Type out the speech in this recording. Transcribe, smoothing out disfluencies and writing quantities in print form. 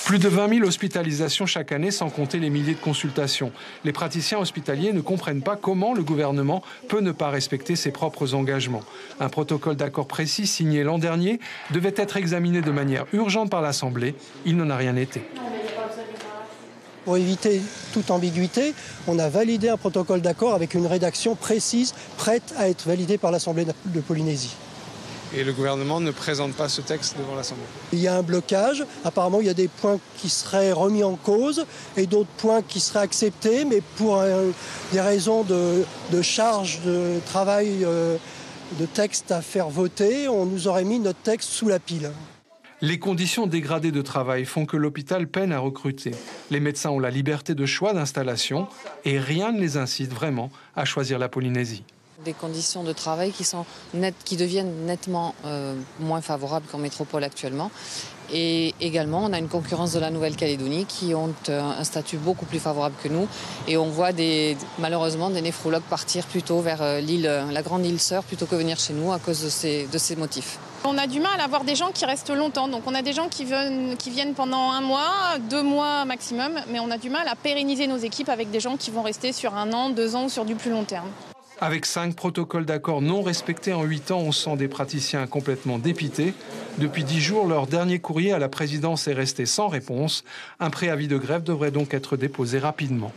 Plus de 20 000 hospitalisations chaque année, sans compter les milliers de consultations. Les praticiens hospitaliers ne comprennent pas comment le gouvernement peut ne pas respecter ses propres engagements. Un protocole d'accord précis signé l'an dernier devait être examiné de manière urgente par l'Assemblée. Il n'en a rien été. Pour éviter toute ambiguïté, on a validé un protocole d'accord avec une rédaction précise, prête à être validée par l'Assemblée de Polynésie. Et le gouvernement ne présente pas ce texte devant l'Assemblée. Il y a un blocage. Apparemment, il y a des points qui seraient remis en cause et d'autres points qui seraient acceptés, mais pour des raisons de charge de travail, de texte à faire voter, on nous aurait mis notre texte sous la pile. Les conditions dégradées de travail font que l'hôpital peine à recruter. Les médecins ont la liberté de choix d'installation et rien ne les incite vraiment à choisir la Polynésie. Des conditions de travail qui deviennent nettement moins favorables qu'en métropole actuellement. Et également, on a une concurrence de la Nouvelle-Calédonie qui ont un statut beaucoup plus favorable que nous. Et on voit malheureusement des néphrologues partir plutôt vers la grande île Sœur plutôt que venir chez nous à cause de ces motifs. On a du mal à avoir des gens qui restent longtemps. Donc on a des gens qui viennent pendant 1 mois, 2 mois maximum. Mais on a du mal à pérenniser nos équipes avec des gens qui vont rester sur 1 an, 2 ans ou sur du plus long terme. Avec 5 protocoles d'accord non respectés en 8 ans, on sent des praticiens complètement dépités. Depuis 10 jours, leur dernier courrier à la présidence est resté sans réponse. Un préavis de grève devrait donc être déposé rapidement.